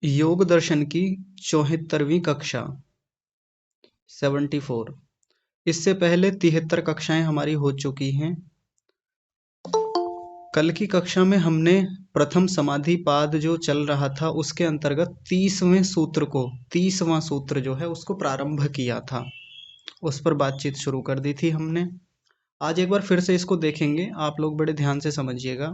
योग दर्शन की 74वीं कक्षा 74। इससे पहले 73 कक्षाएं हमारी हो चुकी हैं। कल की कक्षा में हमने प्रथम समाधि पाद जो चल रहा था उसके अंतर्गत 30वां सूत्र जो है उसको प्रारंभ किया था, उस पर बातचीत शुरू कर दी थी हमने। आज एक बार फिर से इसको देखेंगे, आप लोग बड़े ध्यान से समझिएगा।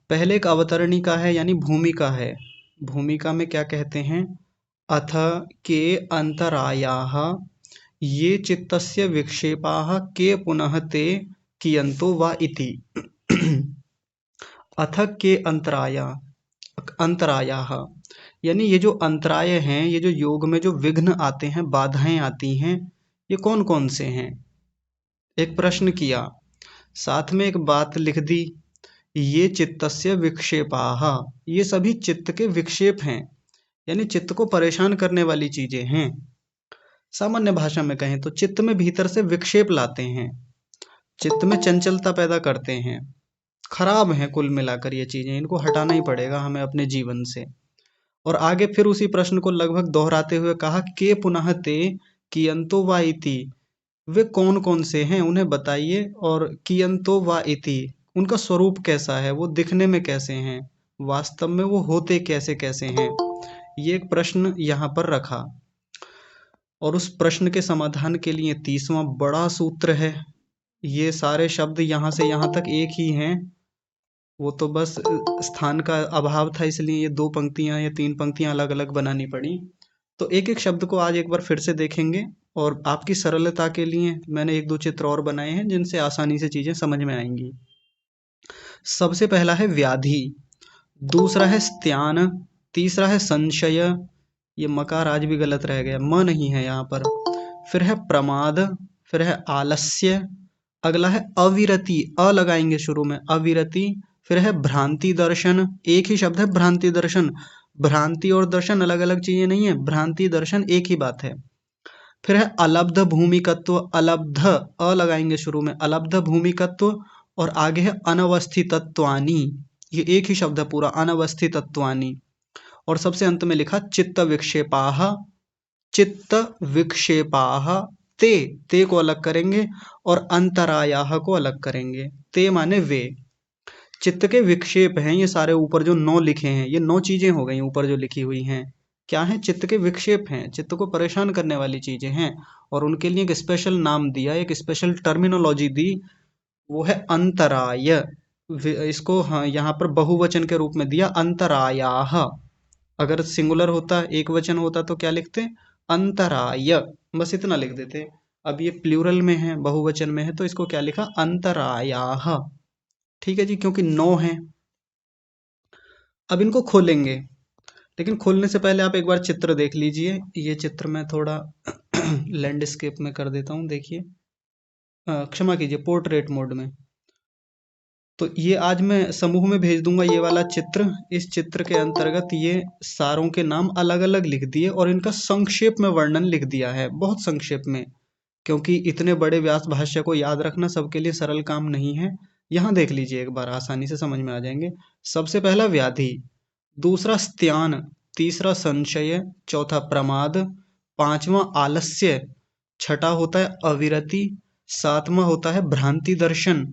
पहले एक अवतरणिका है यानी भूमिका है। भूमिका में क्या कहते हैं? अथ के अंतरायाः ये चित्तस्य विक्षेपाः के पुनः ते कियन्तो वा इति। अथ के अंतरायाः यानी ये जो अंतराय हैं, ये जो योग में जो विघ्न आते हैं, बाधाएं आती हैं, ये कौन कौन से हैं? एक प्रश्न किया, साथ में एक बात लिख दी, ये चित्तस्य विक्षेपाः, ये सभी चित्त के विक्षेप हैं, यानी चित्त को परेशान करने वाली चीजें हैं। सामान्य भाषा में कहें तो चित्त में भीतर से विक्षेप लाते हैं, चित्त में चंचलता पैदा करते हैं, खराब हैं कुल मिलाकर ये चीजें, इनको हटाना ही पड़ेगा हमें अपने जीवन से। और आगे फिर उसी प्रश्न को लगभग दोहराते हुए कहा, के पुनः ते कियंतो वा इति, वे कौन कौन से हैं उन्हें बताइए, और कियंतो वा इति, उनका स्वरूप कैसा है, वो दिखने में कैसे हैं, वास्तव में वो होते कैसे कैसे हैं। ये एक प्रश्न यहाँ पर रखा, और उस प्रश्न के समाधान के लिए 30वां बड़ा सूत्र है। ये सारे शब्द यहाँ से यहाँ तक एक ही हैं, वो तो बस स्थान का अभाव था, इसलिए ये 2 पंक्तियां या 3 पंक्तियां अलग अलग बनानी पड़ी। तो एक एक शब्द को आज एक बार फिर से देखेंगे, और आपकी सरलता के लिए मैंने 1-2 चित्र और बनाए हैं जिनसे आसानी से चीजें समझ में आएंगी। सबसे पहला है व्याधि, दूसरा है स्त्यान, तीसरा है संशय, ये मकार आज भी गलत रह गया, म नहीं है यहाँ पर। फिर है प्रमाद, फिर है आलस्य, अगला है अविरति, अ लगाएंगे शुरू में, अविरति। फिर है भ्रांति दर्शन, एक ही शब्द है भ्रांति दर्शन, भ्रांति और दर्शन अलग अलग चीजें नहीं है, भ्रांति दर्शन एक ही बात है। फिर है अलब्ध भूमिकत्व, अलब्ध, अ लगाएंगे शुरू में, अलब्ध भूमिकत्व, और आगे है अनवस्थितत्वानि, ये एक ही शब्द है पूरा, अनवस्थितत्वानि। और सबसे अंत में लिखा चित्त विक्षेपाः, चित्त विक्षेपाः, ते को अलग करेंगे और अंतरायाः को अलग करेंगे। ते माने वे, चित्त के विक्षेप हैं ये सारे, ऊपर जो 9 लिखे हैं, ये 9 चीजें हो गई ऊपर जो लिखी हुई हैं, क्या है? चित्त के विक्षेप हैं, चित्त को परेशान करने वाली चीजें हैं, और उनके लिए एक स्पेशल नाम दिया, एक स्पेशल टर्मिनोलॉजी दी, वो है अंतराय। इसको हाँ यहाँ पर बहुवचन के रूप में दिया, अंतरायाः। अगर सिंगुलर होता, एक वचन होता, तो क्या लिखते? अंतराय, बस इतना लिख देते। अब ये प्लूरल में है, बहुवचन में है, तो इसको क्या लिखा? अंतरायाः। ठीक है जी, क्योंकि 9 है। अब इनको खोलेंगे, लेकिन खोलने से पहले आप एक बार चित्र देख लीजिए। ये चित्र मैं थोड़ा लैंडस्केप में कर देता हूँ, देखिए, क्षमा कीजिए, पोर्ट्रेट मोड में। तो ये आज मैं समूह में भेज दूंगा ये वाला चित्र। इस चित्र के अंतर्गत ये सारों के नाम अलग अलग लिख दिए, और इनका संक्षेप में वर्णन लिख दिया है, बहुत संक्षेप में, क्योंकि इतने बड़े व्यास भाष्य को याद रखना सबके लिए सरल काम नहीं है। यहाँ देख लीजिए एक बार, आसानी से समझ में आ जाएंगे। सबसे पहला व्याधि, दूसरा स्त्यान, तीसरा संशय, चौथा प्रमाद, पांचवा आलस्य, छठा होता है अविरति, सातवां होता है भ्रांति दर्शन,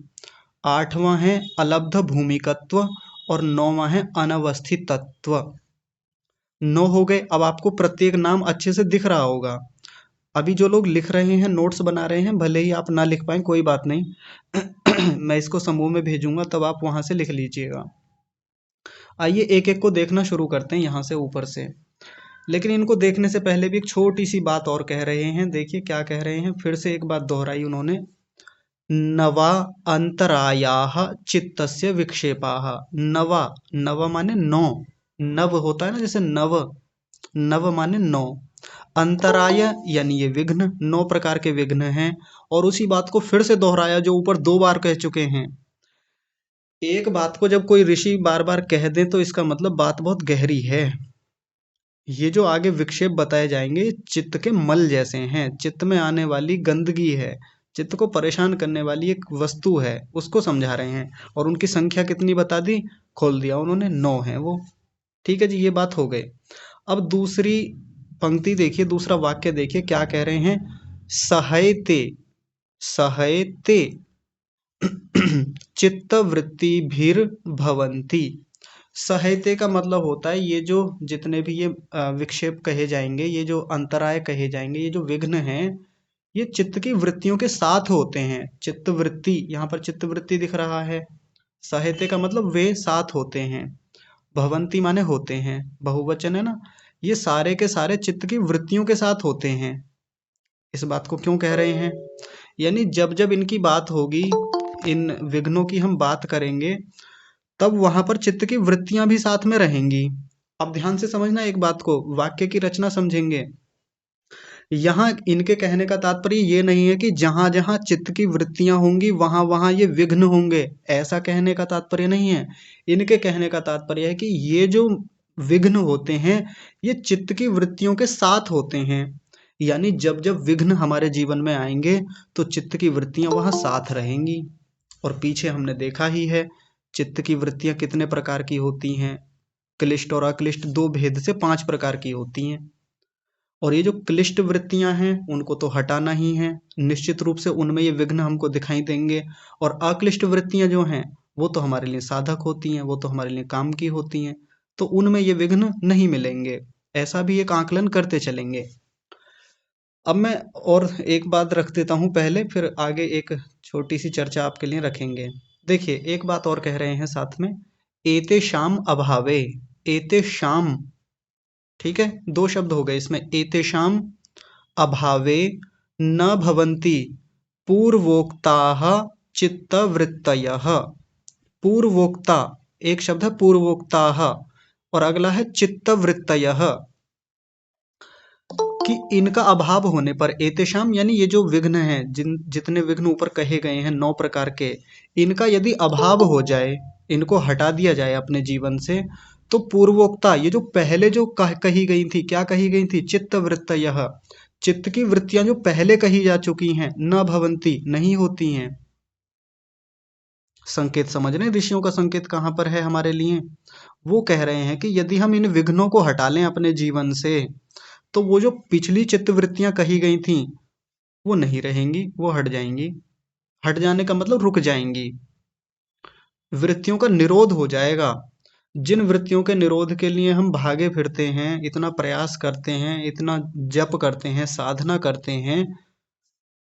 आठवां है अलब्ध भूमिकत्व, और नौवां है अनवस्थितत्व। 9 हो गए। अब आपको प्रत्येक नाम अच्छे से दिख रहा होगा। अभी जो लोग लिख रहे हैं, नोट्स बना रहे हैं, भले ही आप ना लिख पाए कोई बात नहीं मैं इसको समूह में भेजूंगा, तब आप वहां से लिख लीजिएगा। आइए एक एक को देखना शुरू करते हैं यहाँ से ऊपर से। लेकिन इनको देखने से पहले भी एक छोटी सी बात और कह रहे हैं, देखिए क्या कह रहे हैं, फिर से एक बात दोहराई उन्होंने। नवा अंतरायाः चित्तस्य विक्षेपाः, नवा, नवा माने 9, नव होता है ना, जैसे नव, नव माने 9, अंतराय यानी ये विघ्न, 9 प्रकार के विघ्न हैं। और उसी बात को फिर से दोहराया जो ऊपर 2 बार कह चुके हैं। एक बात को जब कोई ऋषि बार बार कह दे तो इसका मतलब बात बहुत गहरी है। ये जो आगे विक्षेप बताए जाएंगे चित्त के मल जैसे हैं, चित्त में आने वाली गंदगी है, चित्त को परेशान करने वाली एक वस्तु है, उसको समझा रहे हैं। और उनकी संख्या कितनी बता दी, खोल दिया उन्होंने, 9 है वो। ठीक है जी, ये बात हो गई। अब दूसरी पंक्ति देखिए, दूसरा वाक्य देखिए क्या कह रहे हैं। सहयते, सहयते चित्तवृत्तिभिर भवन्ति। सहयते का मतलब होता है ये जो जितने भी ये विक्षेप कहे जाएंगे, ये जो अंतराय कहे जाएंगे, ये जो विघ्न हैं, ये चित्त की वृत्तियों के साथ होते हैं। चित्तवृत्ति, यहाँ पर चित्तवृत्ति दिख रहा है। सहयते का मतलब वे साथ होते हैं। भवंती माने होते हैं, बहुवचन है ना। ये सारे के सारे चित्त की वृत्तियों के साथ होते हैं। इस बात को क्यों कह रहे हैं, यानी जब जब इनकी बात होगी, इन विघ्नों की हम बात करेंगे, तब वहां पर चित्त की वृत्तियां भी साथ में रहेंगी। अब ध्यान से समझना एक बात को, वाक्य की रचना समझेंगे। यहाँ इनके कहने का तात्पर्य ये नहीं है कि जहां जहां चित्त की वृत्तियां होंगी वहां वहां ये विघ्न होंगे, ऐसा कहने का तात्पर्य नहीं है। इनके कहने का तात्पर्य है कि ये जो विघ्न होते हैं, ये चित्त की वृत्तियों के साथ होते हैं। यानी जब जब विघ्न हमारे जीवन में आएंगे तो चित्त की वृत्तियां वहां साथ रहेंगी। और पीछे हमने देखा ही है चित्त की वृत्तियां कितने प्रकार की होती हैं। क्लिष्ट और अक्लिष्ट दो भेद से 5 प्रकार की होती हैं। और ये जो क्लिष्ट वृत्तियां हैं उनको तो हटाना ही है, निश्चित रूप से उनमें ये विघ्न हमको दिखाई देंगे। और अक्लिष्ट वृत्तियां जो हैं वो तो हमारे लिए साधक होती हैं, वो तो हमारे लिए काम की होती हैं, तो उनमें ये विघ्न नहीं मिलेंगे। ऐसा भी एक आकलन करते चलेंगे। अब मैं और एक बात रख देता हूं पहले, फिर आगे एक छोटी सी चर्चा आपके लिए रखेंगे। देखिए एक बात और कह रहे हैं साथ में, एते शाम अभावे। एते शाम, ठीक है, दो शब्द हो गए इसमें। एतेषाम अभावे न भवन्ति पूर्वोक्ताः चित्तवृत्तयः। पूर्वोक्ता एक शब्द है, पूर्वोक्ताः, और अगला है चित्तवृत्तयः, कि इनका अभाव होने पर, एतेषाम यानी ये जो विघ्न हैं, जितने विघ्न ऊपर कहे गए हैं 9 प्रकार के, इनका यदि अभाव हो जाए, इनको हटा दिया जाए अपने जीवन से, तो पूर्वोक्ता ये जो पहले जो कही गई थी, क्या कही गई थी, चित्त वृत्तयः, चित्त की वृत्तियां जो पहले कही जा चुकी हैं, न भवंती नहीं होती हैं। संकेत समझ रहे हैं ऋषियों का संकेत कहां पर है हमारे लिए। वो कह रहे हैं कि यदि हम इन विघ्नों को हटा लें अपने जीवन से, तो वो जो पिछली चित्तवृत्तियां कही गई थी वो नहीं रहेंगी, वो हट जाएंगी। हट जाने का मतलब रुक जाएंगी, वृत्तियों का निरोध हो जाएगा। जिन वृत्तियों के निरोध के लिए हम भागे फिरते हैं, इतना प्रयास करते हैं, इतना जप करते हैं, साधना करते हैं,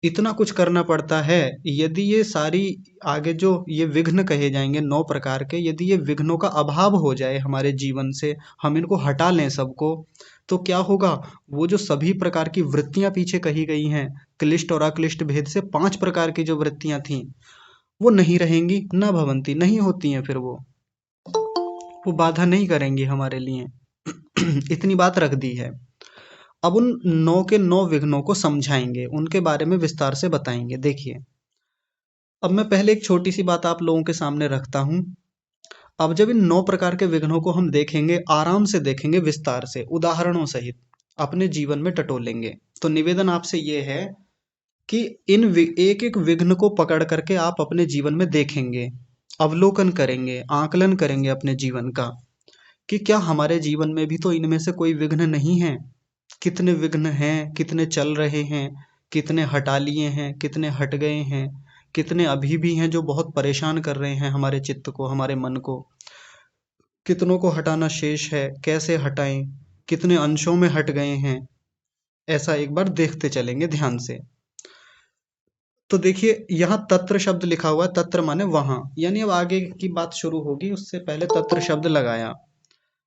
इतना कुछ करना पड़ता है, यदि ये सारी आगे जो ये विघ्न कहे जाएंगे 9 प्रकार के, यदि ये विघ्नों का अभाव हो जाए हमारे जीवन से, हम इनको हटा लें सबको, तो क्या होगा, वो जो सभी प्रकार की वृत्तियां पीछे कही गई हैं, क्लिष्ट और अक्लिष्ट भेद से 5 प्रकार की जो वृत्तियां थीं, वो नहीं रहेंगी, न भवंती नहीं होती हैं, फिर वो बाधा नहीं करेंगी हमारे लिए। इतनी बात रख दी है। अब उन 9 के 9 विघ्नों को समझाएंगे, उनके बारे में विस्तार से बताएंगे। देखिए अब मैं पहले एक छोटी सी बात आप लोगों के सामने रखता हूं। अब जब इन 9 प्रकार के विघ्नों को हम देखेंगे, आराम से देखेंगे, विस्तार से उदाहरणों सहित अपने जीवन में टटोलेंगे, तो निवेदन आपसे ये है कि एक एक विघ्न को पकड़ करके आप अपने जीवन में देखेंगे, अवलोकन करेंगे, आकलन करेंगे अपने जीवन का, कि क्या हमारे जीवन में भी तो इनमें से कोई विघ्न नहीं है। कितने विघ्न हैं, कितने चल रहे हैं, कितने हटा लिए हैं, कितने हट गए हैं, कितने अभी भी हैं जो बहुत परेशान कर रहे हैं हमारे चित्त को, हमारे मन को, कितनों को हटाना शेष है, कैसे हटाएं, कितने अंशों में हट गए हैं। ऐसा एक बार देखते चलेंगे ध्यान से। तो देखिए यहाँ तत्र शब्द लिखा हुआ है, तत्र माने वहां, यानी अब आगे की बात शुरू होगी, उससे पहले तत्र शब्द लगाया।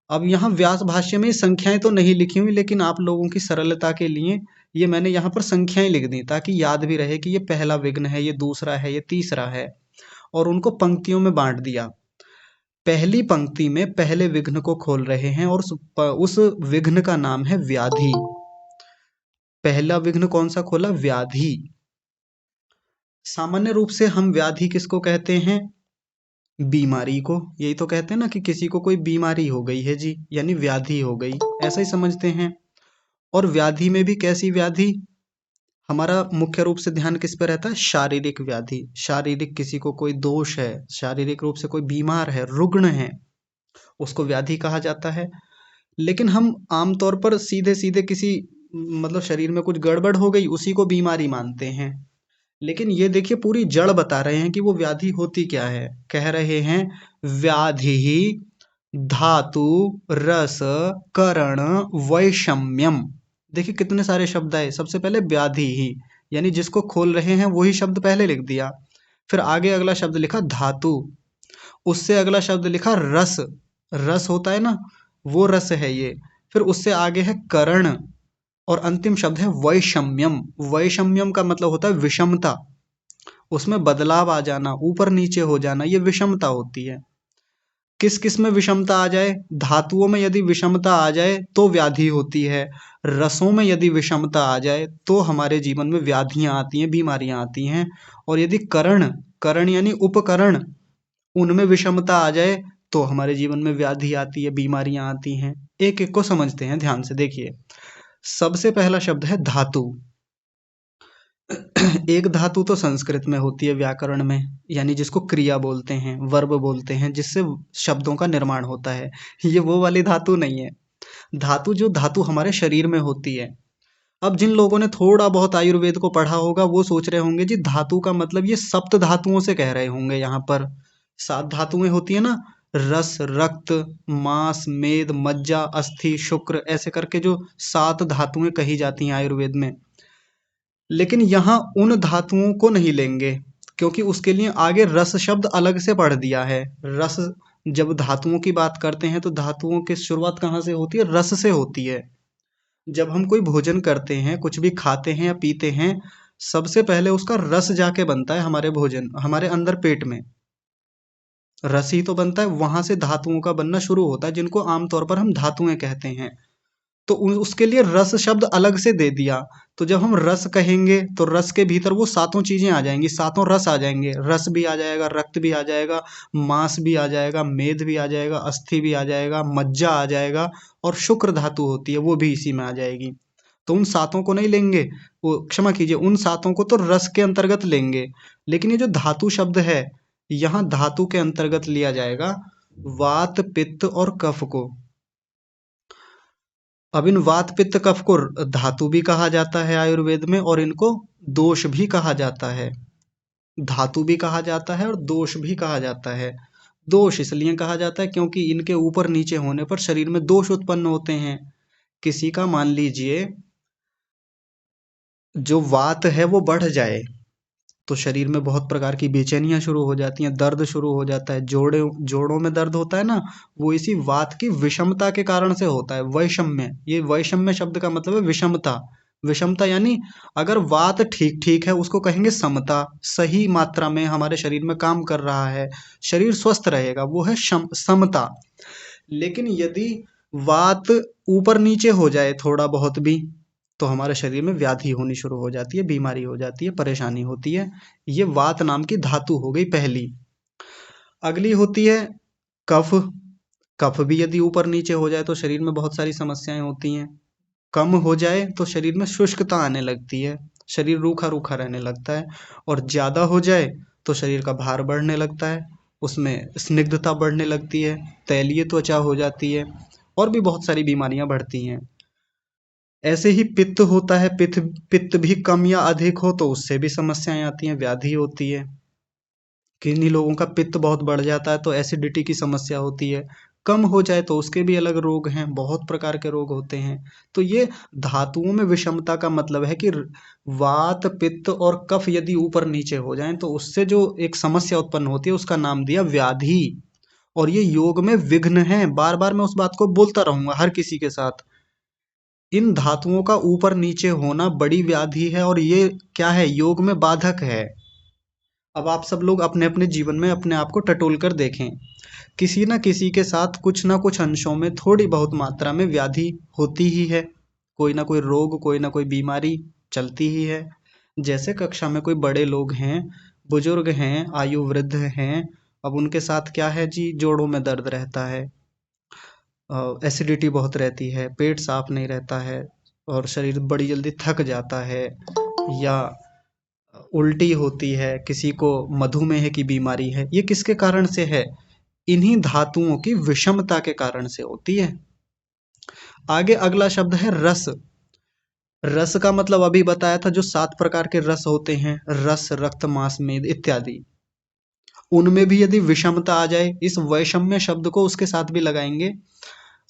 अब यहाँ व्यास भाष्य में संख्याएं तो नहीं लिखी हुई, लेकिन आप लोगों की सरलता के लिए ये मैंने यहाँ पर संख्याएं लिख दी, ताकि याद भी रहे कि ये पहला विघ्न है, ये दूसरा है, ये तीसरा है, और उनको पंक्तियों में बांट दिया। पहली पंक्ति में पहले विघ्न को खोल रहे हैं, और उस विघ्न का नाम है व्याधि। पहला विघ्न कौन सा खोला, व्याधि। सामान्य रूप से हम व्याधि किसको कहते हैं, बीमारी को। यही तो कहते हैं ना कि किसी को कोई बीमारी हो गई है जी, यानी व्याधि हो गई, ऐसा ही समझते हैं। और व्याधि में भी कैसी व्याधि, हमारा मुख्य रूप से ध्यान किस पे रहता है, शारीरिक व्याधि। शारीरिक किसी को कोई दोष है, शारीरिक रूप से कोई बीमार है, रुग्ण है, उसको व्याधि कहा जाता है। लेकिन हम आमतौर पर सीधे सीधे किसी मतलब शरीर में कुछ गड़बड़ हो गई उसी को बीमारी मानते हैं। लेकिन ये देखिए पूरी जड़ बता रहे हैं कि वो व्याधि होती क्या है। कह रहे हैं व्याधि धातु रस करण वैषम्यम। देखिए कितने सारे शब्द आए। सबसे पहले व्याधि ही, यानी जिसको खोल रहे हैं वही शब्द पहले लिख दिया। फिर आगे अगला शब्द लिखा धातु, उससे अगला शब्द लिखा रस, रस होता है ना, वो रस है ये। फिर उससे आगे है करण, और अंतिम शब्द है वैषम्यम। वैषम्यम का मतलब होता है विषमता, उसमें बदलाव आ जाना, ऊपर नीचे हो जाना, ये विषमता होती है। किस किस में विषमता आ जाए? धातुओं में यदि विषमता आ जाए तो व्याधि होती है। रसों में यदि विषमता आ जाए तो हमारे जीवन में व्याधियां आती हैं, बीमारियां आती हैं। और यदि करण, करण यानी उपकरण, उनमें विषमता आ जाए तो हमारे जीवन में व्याधि आती है, बीमारियां आती हैं। एक एक को समझते हैं, ध्यान से देखिए। सबसे पहला शब्द है धातु। एक धातु तो संस्कृत में होती है व्याकरण में, यानी जिसको क्रिया बोलते हैं, वर्ब बोलते हैं, जिससे शब्दों का निर्माण होता है। ये वो वाली धातु नहीं है। धातु जो धातु हमारे शरीर में होती है। अब जिन लोगों ने थोड़ा बहुत आयुर्वेद को पढ़ा होगा वो सोच रहे होंगे जी धातु का मतलब ये सप्त धातुओं से कह रहे होंगे। यहाँ पर 7 धातुएं होती है ना, रस रक्त मांस मेद मज्जा अस्थि शुक्र, ऐसे करके जो 7 धातुएं कही जाती हैं आयुर्वेद में। लेकिन यहाँ उन धातुओं को नहीं लेंगे, क्योंकि उसके लिए आगे रस शब्द अलग से पढ़ दिया है। रस, जब धातुओं की बात करते हैं तो धातुओं की शुरुआत कहाँ से होती है? रस से होती है। जब हम कोई भोजन करते हैं, कुछ भी खाते हैं या पीते हैं, सबसे पहले उसका रस जाके बनता है हमारे भोजन, हमारे अंदर पेट में रस ही तो बनता है। वहां से धातुओं का बनना शुरू होता है, जिनको आमतौर पर हम धातुएं कहते हैं। तो उसके लिए रस शब्द अलग से दे दिया। तो जब हम रस कहेंगे तो रस के भीतर वो सातों चीजें आ जाएंगी, सातों रस आ जाएंगे। रस भी आ जाएगा, रक्त भी आ जाएगा, मांस भी आ जाएगा, मेद भी आ जाएगा, अस्थि भी आ जाएगा, मज्जा आ जाएगा, और शुक्र धातु होती है वो भी इसी में आ जाएगी। तो उन सातों को नहीं लेंगे, वो क्षमा कीजिए, उन सातों को तो रस के अंतर्गत लेंगे। लेकिन ये जो धातु शब्द है, यहाँ धातु के अंतर्गत लिया जाएगा वात पित्त और कफ को। अब इन वात पित्त कफ को धातु भी कहा जाता है आयुर्वेद में, और इनको दोष भी कहा जाता है। धातु भी कहा जाता है और दोष भी कहा जाता है। दोष इसलिए कहा जाता है क्योंकि इनके ऊपर नीचे होने पर शरीर में दोष उत्पन्न होते हैं। किसी का मान लीजिए जो वात है वो बढ़ जाए तो शरीर में बहुत प्रकार की बेचैनियां शुरू हो जाती हैं, दर्द शुरू हो जाता है, जोड़ों में दर्द होता है ना, वो इसी वात की विषमता के कारण से होता है। वैषम्य, ये वैषम्य शब्द का मतलब है विषमता। विषमता यानी अगर वात ठीक ठीक है उसको कहेंगे समता, सही मात्रा में हमारे शरीर में काम कर रहा है, शरीर स्वस्थ रहेगा, वो है समता। लेकिन यदि वात ऊपर नीचे हो जाए थोड़ा बहुत भी, तो हमारे शरीर में व्याधि होनी शुरू हो जाती है, बीमारी हो जाती है, परेशानी होती है। ये वात नाम की धातु हो गई पहली। अगली होती है कफ। कफ भी यदि ऊपर नीचे हो जाए तो शरीर में बहुत सारी समस्याएं होती हैं। कम हो जाए तो शरीर में शुष्कता आने लगती है, शरीर रूखा रूखा रहने लगता है। और ज्यादा हो जाए तो शरीर का भार बढ़ने लगता है, उसमें स्निग्धता बढ़ने लगती है, तैलीय त्वचा हो जाती है, और भी बहुत सारी बीमारियां बढ़ती हैं। ऐसे ही पित्त होता है, पित्त पित्त भी कम या अधिक हो तो उससे भी समस्याएं आती हैं, व्याधि होती है। किन्हीं लोगों का पित्त बहुत बढ़ जाता है तो एसिडिटी की समस्या होती है। कम हो जाए तो उसके भी अलग रोग हैं, बहुत प्रकार के रोग होते हैं। तो ये धातुओं में विषमता का मतलब है कि वात पित्त और कफ यदि ऊपर नीचे हो जाएं तो उससे जो एक समस्या उत्पन्न होती है उसका नाम दिया व्याधि। और ये योग में विघ्न है। बार बार मैं उस बात को बोलता रहूंगा हर किसी के साथ। इन धातुओं का ऊपर नीचे होना बड़ी व्याधि है, और ये क्या है? योग में बाधक है। अब आप सब लोग अपने अपने जीवन में अपने आप को टटोल कर देखें, किसी न किसी के साथ कुछ ना कुछ अंशों में थोड़ी बहुत मात्रा में व्याधि होती ही है। कोई ना कोई रोग, कोई ना कोई बीमारी चलती ही है। जैसे कक्षा में कोई बड़े लोग हैं, बुजुर्ग हैं, आयु वृद्ध हैं, अब उनके साथ क्या है जी, जोड़ों में दर्द रहता है, एसिडिटी बहुत रहती है, पेट साफ नहीं रहता है, और शरीर बड़ी जल्दी थक जाता है, या उल्टी होती है, किसी को मधुमेह की बीमारी है। ये किसके कारण से है? इन्हीं धातुओं की विषमता के कारण से होती है। आगे अगला शब्द है रस। रस का मतलब अभी बताया था, जो 7 प्रकार के रस होते हैं, रस, रक्त, मांस, मेद इत्यादि, उनमें भी यदि विषमता आ जाए, इस वैषम्य शब्द को उसके साथ भी लगाएंगे।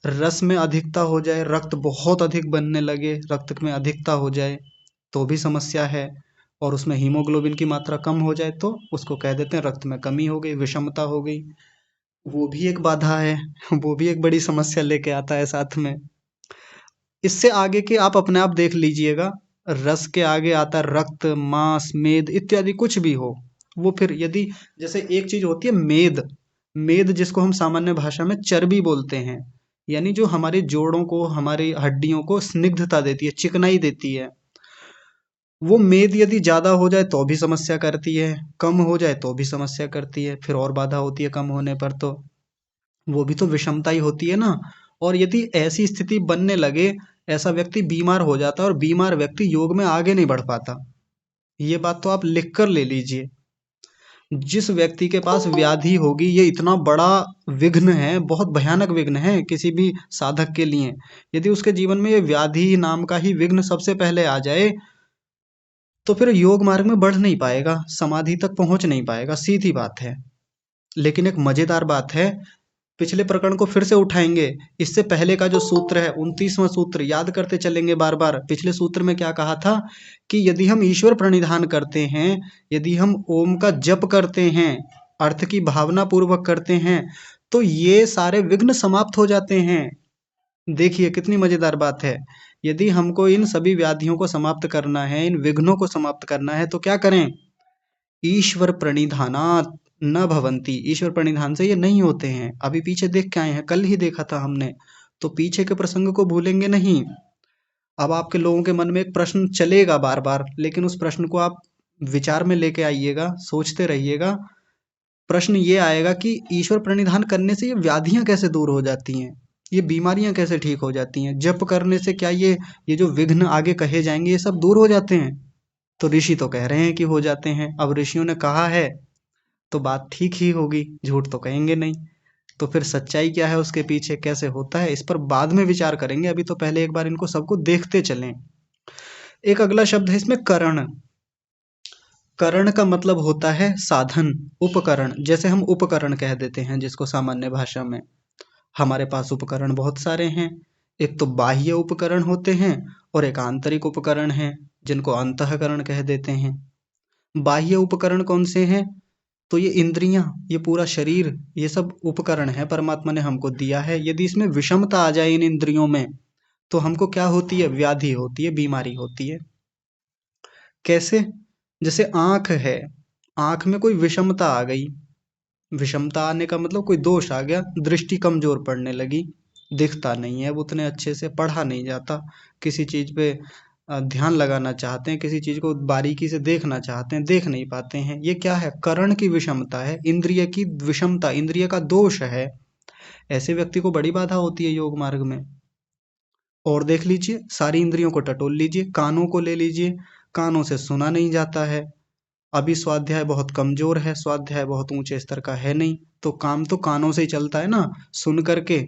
रस में अधिकता हो जाए, रक्त बहुत अधिक बनने लगे, रक्त में अधिकता हो जाए तो भी समस्या है। और उसमें हीमोग्लोबिन की मात्रा कम हो जाए तो उसको कह देते हैं रक्त में कमी हो गई, विषमता हो गई। वो भी एक बाधा है, वो भी एक बड़ी समस्या लेके आता है साथ में। इससे आगे के आप अपने आप देख लीजिएगा, रस के आगे आता है रक्त, मांस, मेद इत्यादि, कुछ भी हो वो फिर यदि, जैसे एक चीज होती है मेद, मेद जिसको हम सामान्य भाषा में चर्बी बोलते हैं, यानी जो हमारे जोड़ों को, हमारी हड्डियों को स्निग्धता देती है, चिकनाई देती है, वो मेद यदि ज्यादा हो जाए तो भी समस्या करती है, कम हो जाए तो भी समस्या करती है, फिर और बाधा होती है कम होने पर, तो वो भी तो विषमता ही होती है ना। और यदि ऐसी स्थिति बनने लगे, ऐसा व्यक्ति बीमार हो जाता है, और बीमार व्यक्ति योग में आगे नहीं बढ़ पाता। ये बात तो आप लिख कर ले लीजिए। जिस व्यक्ति के पास व्याधि होगी, ये इतना बड़ा विघ्न है, बहुत भयानक विघ्न है किसी भी साधक के लिए। यदि उसके जीवन में ये व्याधि नाम का ही विघ्न सबसे पहले आ जाए, तो फिर योग मार्ग में बढ़ नहीं पाएगा, समाधि तक पहुंच नहीं पाएगा, सीधी बात है। लेकिन एक मजेदार बात है, पिछले प्रकरण को फिर से उठाएंगे। इससे पहले का जो सूत्र है, 29वां सूत्र, याद करते चलेंगे बार बार। पिछले सूत्र में क्या कहा था कि यदि हम ईश्वर प्रणिधान करते हैं, यदि हम ओम का जप करते हैं, अर्थ की भावना पूर्वक करते हैं, तो ये सारे विघ्न समाप्त हो जाते हैं। देखिए कितनी मजेदार बात है। यदि हमको इन सभी व्याधियों को समाप्त करना है, इन विघ्नों को समाप्त करना है, तो क्या करें? ईश्वर प्रणिधानात् न भवंती, ईश्वर प्रणिधान से ये नहीं होते हैं। अभी पीछे देख के आए हैं, कल ही देखा था हमने, तो पीछे के प्रसंग को भूलेंगे नहीं। अब आपके लोगों के मन में एक प्रश्न चलेगा बार बार, लेकिन उस प्रश्न को आप विचार में लेके आइएगा, सोचते रहिएगा। प्रश्न ये आएगा कि ईश्वर प्रणिधान करने से ये व्याधियां कैसे दूर हो जाती हैं, ये बीमारियां कैसे ठीक हो जाती हैं, जप करने से क्या ये जो विघ्न आगे कहे जाएंगे ये सब दूर हो जाते हैं? तो ऋषि तो कह रहे हैं कि हो जाते हैं। अब ऋषियों ने कहा है तो बात ठीक ही होगी, झूठ तो कहेंगे नहीं। तो फिर सच्चाई क्या है उसके पीछे, कैसे होता है, इस पर बाद में विचार करेंगे। अभी तो पहले एक बार इनको सबको देखते चलें। एक अगला शब्द है इसमें करण। करण का मतलब होता है साधन, उपकरण। जैसे हम उपकरण कह देते हैं जिसको सामान्य भाषा में, हमारे पास उपकरण बहुत सारे हैं। एक तो बाह्य उपकरण होते हैं और एक आंतरिक उपकरण हैं, जिनको अंतःकरण कह देते हैं। बाह्य उपकरण कौन से हैं? तो ये इंद्रियां, ये पूरा शरीर, ये सब उपकरण है परमात्मा ने हमको दिया है। यदि इसमें विषमता आ जाए इन इंद्रियों में, तो हमको क्या होती है? व्याधि होती है, बीमारी होती है। कैसे? जैसे आंख है, आंख में कोई विषमता आ गई, विषमता आने का मतलब कोई दोष आ गया, दृष्टि कमजोर पड़ने लगी, दिखता नहीं है वो उतने अच्छे से, पढ़ा नहीं जाता, किसी चीज पे ध्यान लगाना चाहते हैं, किसी चीज को बारीकी से देखना चाहते हैं, देख नहीं पाते हैं। ये क्या है? करण की विषमता है, इंद्रिय की विषमता, इंद्रिय का दोष है। ऐसे व्यक्ति को बड़ी बाधा होती है योग मार्ग में। और देख लीजिए, सारी इंद्रियों को टटोल लीजिए, कानों को ले लीजिए, कानों से सुना नहीं जाता है। अभी स्वाध्याय बहुत कमजोर है, स्वाध्याय बहुत ऊंचे स्तर का है नहीं, तो काम तो कानों से ही चलता है ना, सुन करके।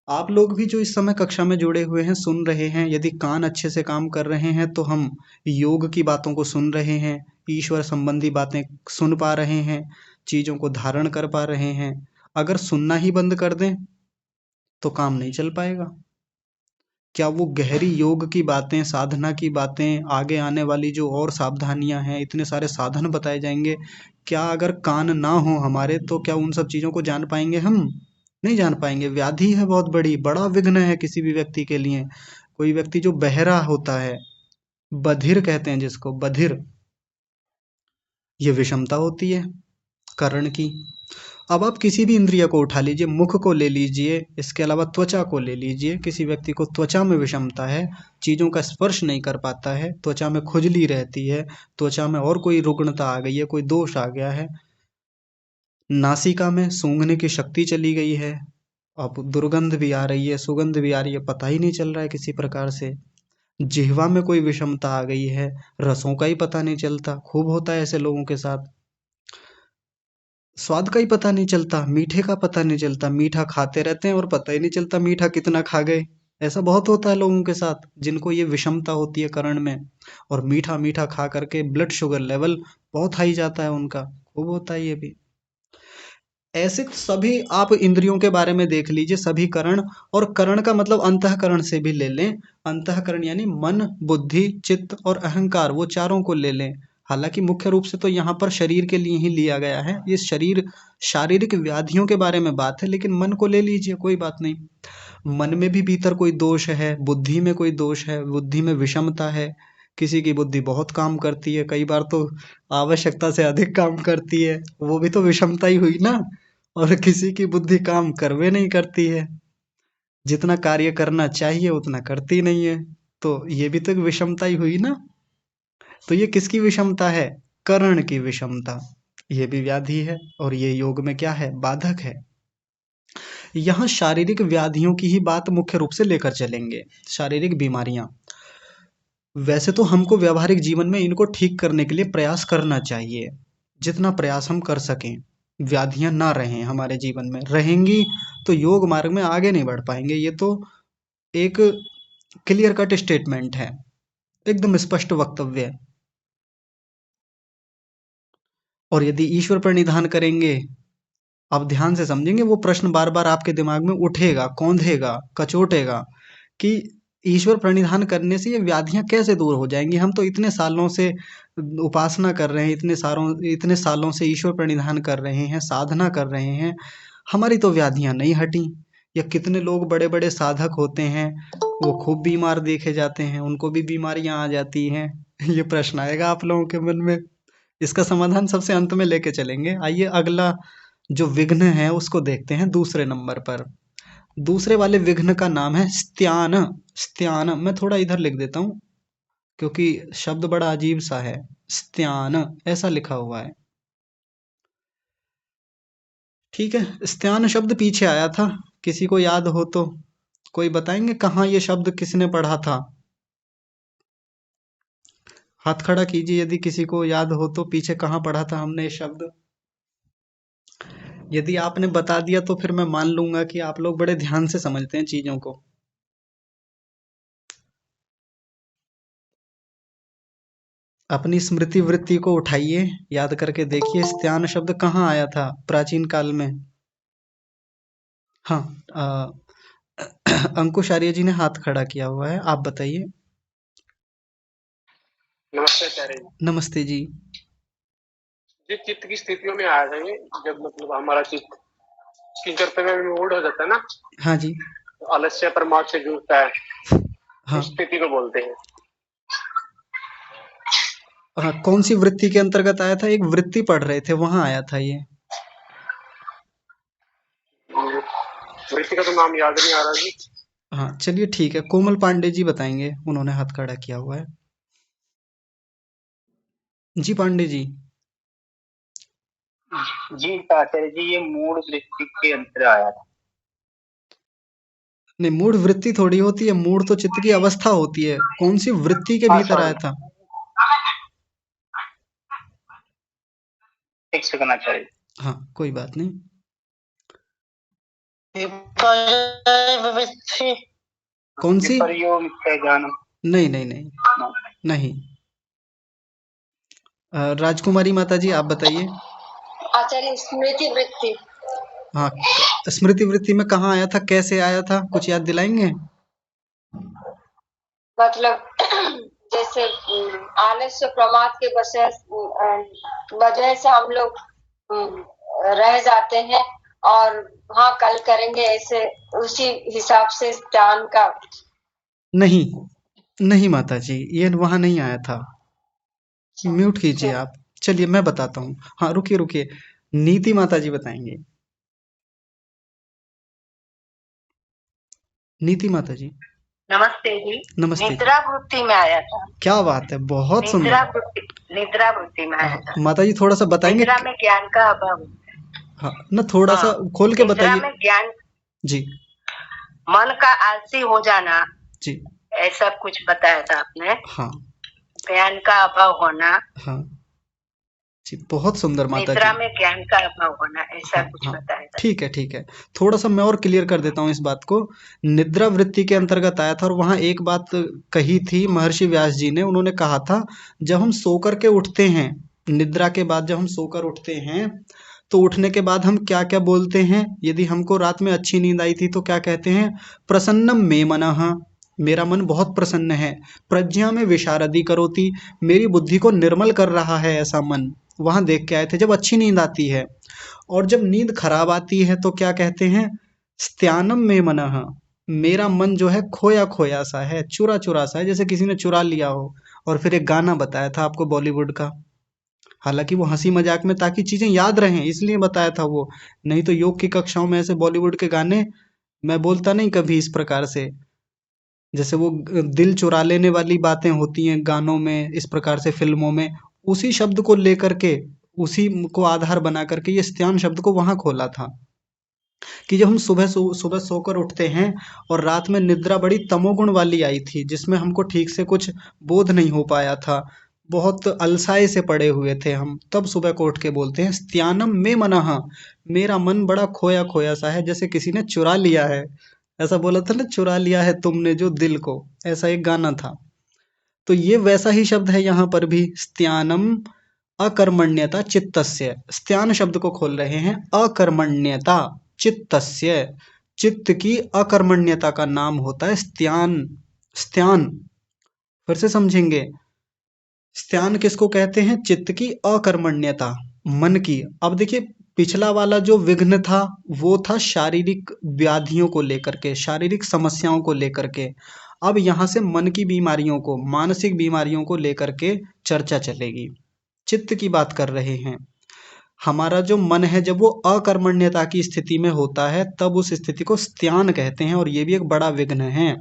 आप लोग भी जो इस समय कक्षा में जुड़े हुए हैं, सुन रहे हैं, यदि कान अच्छे से काम कर रहे हैं तो हम योग की बातों को सुन रहे हैं, ईश्वर संबंधी बातें सुन पा रहे हैं, चीजों को धारण कर पा रहे हैं। अगर सुनना ही बंद कर दें तो काम नहीं चल पाएगा। क्या वो गहरी योग की बातें, साधना की बातें, आगे आने वाली जो और सावधानियां हैं, इतने सारे साधन बताए जाएंगे, क्या अगर कान ना हो हमारे तो क्या उन सब चीजों को जान पाएंगे हम? नहीं जान पाएंगे। व्याधि है बहुत बड़ी, बड़ा विघ्न है किसी भी व्यक्ति के लिए। कोई व्यक्ति जो बहरा होता है, बधिर कहते हैं जिसको, बधिर, ये विषमता होती है करण की। अब आप किसी भी इंद्रिय को उठा लीजिए, मुख को ले लीजिए, इसके अलावा त्वचा को ले लीजिए। किसी व्यक्ति को त्वचा में विषमता है, चीजों का स्पर्श नहीं कर पाता है, त्वचा में खुजली रहती है, त्वचा में और कोई रुग्णता आ गई है, कोई दोष आ गया है, नासिका में सूंघने की शक्ति चली गई है, अब दुर्गंध भी आ रही है, सुगंध भी आ रही है, पता ही नहीं चल रहा है किसी प्रकार से, जिह्वा में कोई विषमता आ गई है, रसों का ही पता नहीं चलता, खूब होता है ऐसे लोगों के साथ। स्वाद का ही पता नहीं चलता, मीठे का पता नहीं चलता, मीठा खाते रहते हैं और पता ही नहीं चलता मीठा कितना खा गए। ऐसा बहुत होता है लोगों के साथ जिनको ये विषमता होती है करण में, और मीठा मीठा खा करके ब्लड शुगर लेवल बहुत हाई जाता है उनका, खूब होता है ये भी। ऐसे सभी आप इंद्रियों के बारे में देख लीजिए, सभी करण, और करण का मतलब अंतःकरण से भी ले लें। अंतःकरण यानी मन, बुद्धि, चित्त और अहंकार, वो चारों को ले लें। हालांकि मुख्य रूप से तो यहाँ पर शरीर के लिए ही लिया गया है, ये शरीर शारीरिक व्याधियों के बारे में बात है, लेकिन मन को ले लीजिए, कोई बात नहीं। मन में भी भीतर कोई दोष है, बुद्धि में कोई दोष है, बुद्धि में विषमता है। किसी की बुद्धि बहुत काम करती है, कई बार तो आवश्यकता से अधिक काम करती है, वो भी तो विषमता ही हुई ना। और किसी की बुद्धि काम करवे नहीं करती है, जितना कार्य करना चाहिए उतना करती नहीं है, तो ये भी तो एक विषमता ही हुई ना। तो ये किसकी विषमता है? करण की विषमता। ये भी व्याधि है, और ये योग में क्या है? बाधक है। यहाँ शारीरिक व्याधियों की ही बात मुख्य रूप से लेकर चलेंगे, शारीरिक बीमारियां। वैसे तो हमको व्यावहारिक जीवन में इनको ठीक करने के लिए प्रयास करना चाहिए, जितना प्रयास हम कर सकें, व्याधियां ना रहें हमारे जीवन में। रहेंगी तो योग मार्ग में आगे नहीं बढ़ पाएंगे, ये तो एक क्लियर कट स्टेटमेंट है, एकदम स्पष्ट वक्तव्य है। और यदि ईश्वर पर निधान करेंगे, आप ध्यान से समझेंगे, वो प्रश्न बार बार आपके दिमाग में उठेगा, कौंधेगा, कचोटेगा कि ईश्वर प्रणिधान करने से ये व्याधियां कैसे दूर हो जाएंगी। हम तो इतने सालों से उपासना कर रहे हैं, इतने सालों से ईश्वर प्रणिधान कर रहे हैं, साधना कर रहे हैं, हमारी तो व्याधियां नहीं हटी। या कितने लोग बड़े बड़े साधक होते हैं, वो खूब बीमार देखे जाते हैं, उनको भी बीमारियां आ जाती हैं। ये प्रश्न आएगा आप लोगों के मन में, इसका समाधान सबसे अंत में लेके चलेंगे। आइए अगला जो विघ्न है उसको देखते हैं दूसरे नंबर पर। दूसरे वाले विघ्न का नाम है स्त्यान। स्त्यान मैं थोड़ा इधर लिख देता हूँ, क्योंकि शब्द बड़ा अजीब सा है। स्त्यान ऐसा लिखा हुआ है, ठीक है। स्त्यान शब्द पीछे आया था, किसी को याद हो तो कोई बताएंगे कहाँ ये शब्द किसने पढ़ा था? हाथ खड़ा कीजिए यदि किसी को याद हो तो, पीछे कहाँ पढ़ा था हमने ये शब्द। यदि आपने बता दिया तो फिर मैं मान लूंगा कि आप लोग बड़े ध्यान से समझते हैं चीजों को। अपनी स्मृति वृत्ति को उठाइए, याद करके देखिए स्त्यान शब्द कहाँ आया था प्राचीन काल में। हाँ, अंकुश आर्य जी ने हाथ खड़ा किया हुआ है, आप बताइए। नमस्ते आचार्य जी। नमस्ते जी। ये चित्त की स्थितियों में आ जाएंगे, जब मतलब हमारा चित्त किंकर्तव्य में मूड हो जाता है ना, हाँ जी। तो आलस्य परमार्थ से जूझता है, हाँ इस स्थिति को बोलते हैं। हाँ, कौन सी वृत्ति के अंतर्गत आया था? एक वृत्ति पढ़ रहे थे, वहां आया था ये। वृत्ति का तो नाम याद नहीं आ रहा जी। हाँ चलिए ठीक है, कोमल पांडे जी बताएंगे, उन्होंने हाथ खड़ा किया हुआ है। जी पांडे जी। जी आचार्य जी, ये मूड वृत्ति के अंतर आया था। नहीं, मूड वृत्ति थोड़ी होती है, मूड तो चित्त की अवस्था होती है, कौन सी वृत्ति के हाँ भीतर आया सॉरी, था? एक सेकंड आचार्य जी। हाँ कोई बात नहीं। वृत्ति कौन सी? विपर्योगिक ज्ञान। नहीं नहीं नहीं नहीं। राजकुमारी माता जी आप बताइए। आचार्य स्मृति वृत्ति। हाँ, स्मृति वृत्ति में कहाँ आया था, कैसे आया था, कुछ याद दिलाएंगे? मतलब जैसे आलस्य प्रमाद के वजह से हम लोग रह जाते हैं, और हाँ कल करेंगे ऐसे, उसी हिसाब से ज्ञान का। नहीं नहीं माता जी, ये वहां नहीं आया था। म्यूट कीजिए आप। चलिए मैं बताता हूँ, हाँ रुकिए रुकिए, नीति माता जी बताएंगे। नीति माता जी। नमस्ते जी। नमस्ते जी। निद्रा वृत्ति में आया था। क्या बात है, बहुत निद्रा सुंदर। वृत्ति, निद्रा वृत्ति में आया था। माता जी थोड़ा सा बताएंगे निद्रा में ज्ञान का अभाव। हाँ ना, थोड़ा सा हाँ, खोल के निद्रा बताइए। में ज्ञान, जी। मन का आलसी हो जाना, जी। ऐसा कुछ बताया था आपने। हाँ। ज्ञान का अभाव होना, हाँ। जी, बहुत सुंदर माता निद्रा जी। में ज्ञान का अभाव होना, ऐसा हाँ कुछ हाँ, बताया था। ठीक है ठीक है। थोड़ा सा मैं और क्लियर कर देता हूँ इस बात को। निद्रा वृत्ति के अंतर्गत आया था, और वहाँ एक बात कही थी महर्षि व्यास जी ने। उन्होंने कहा था, जब हम सोकर के उठते हैं, निद्रा के बाद जब हम सोकर उठते हैं, तो उठने के बाद हम क्या क्या बोलते हैं? यदि हमको रात में अच्छी नींद आई थी तो क्या कहते हैं? प्रसन्नम मे मनः, मेरा मन बहुत प्रसन्न है। प्रज्ञा में विशारदी करोति, मेरी बुद्धि को निर्मल कर रहा है ऐसा मन। वहां देख के आए थे जब अच्छी नींद आती है। और जब नींद खराब आती है तो क्या कहते हैं? स्त्यानम में मनः, मेरा मन जो है खोया खोया सा है, चुरा चुरा सा है, जैसे किसी ने चुरा लिया हो। और फिर एक गाना बताया था आपको बॉलीवुड का, हालांकि वो हंसी मजाक में ताकि चीजें याद रहें इसलिए बताया था वो। नहीं तो योग की कक्षाओं में ऐसे बॉलीवुड के गाने मैं बोलता नहीं कभी इस प्रकार से। जैसे वो दिल चुरा लेने वाली बातें होती हैं गानों में, इस प्रकार से फिल्मों में, उसी शब्द को लेकर के, उसी को आधार बना करके ये स्त्यान शब्द को वहां खोला था। कि जब हम सुबह सोकर उठते हैं, और रात में निद्रा बड़ी तमोगुण वाली आई थी, जिसमें हमको ठीक से कुछ बोध नहीं हो पाया था, बहुत अलसाए से पड़े हुए थे हम, तब सुबह को उठ के बोलते हैं स्त्यानम में मनः, मेरा मन बड़ा खोया खोया सा है, जैसे किसी ने चुरा लिया है। ऐसा बोला था ना, चुरा लिया है तुमने जो दिल को, ऐसा एक गाना था। तो ये वैसा ही शब्द है यहाँ पर भी, स्त्यानम अकर्मण्यता चित्तस्य। स्त्यान शब्द को खोल रहे हैं, अकर्मण्यता चित्तस्य, चित्त की अकर्मण्यता का नाम होता है स्त्यान। स्त्यान फिर से समझेंगे, स्त्यान किसको कहते हैं? चित्त की अकर्मण्यता, मन की। अब देखिए, पिछला वाला जो विघ्न था वो था शारीरिक व्याधियों को लेकर के, शारीरिक समस्याओं को लेकर के। अब यहाँ से मन की बीमारियों को, मानसिक बीमारियों को लेकर के चर्चा चलेगी। चित्त की बात कर रहे हैं। हमारा जो मन है जब वो अकर्मण्यता की स्थिति में होता है, तब उस स्थिति को स्त्यान कहते हैं, और ये भी एक बड़ा विघ्न है।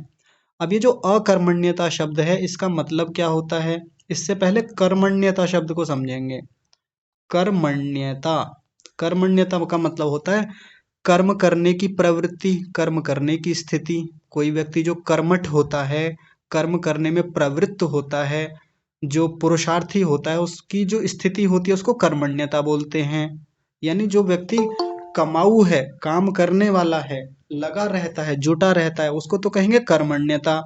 अब ये जो अकर्मण्यता शब्द है, इसका मतलब क्या होता है? इससे पहले कर्मण्यता शब्द को समझेंगे। कर्मण्यता, कर्मण्यता का मतलब होता है कर्म करने की प्रवृत्ति, कर्म करने की स्थिति। कोई व्यक्ति जो कर्मठ होता है, कर्म करने में प्रवृत्त होता है, जो पुरुषार्थी होता है, उसकी जो स्थिति होती है उसको कर्मण्यता बोलते हैं। यानी जो व्यक्ति कमाऊ है, काम करने वाला है, लगा रहता है, जुटा रहता है, उसको तो कहेंगे कर्मण्यता।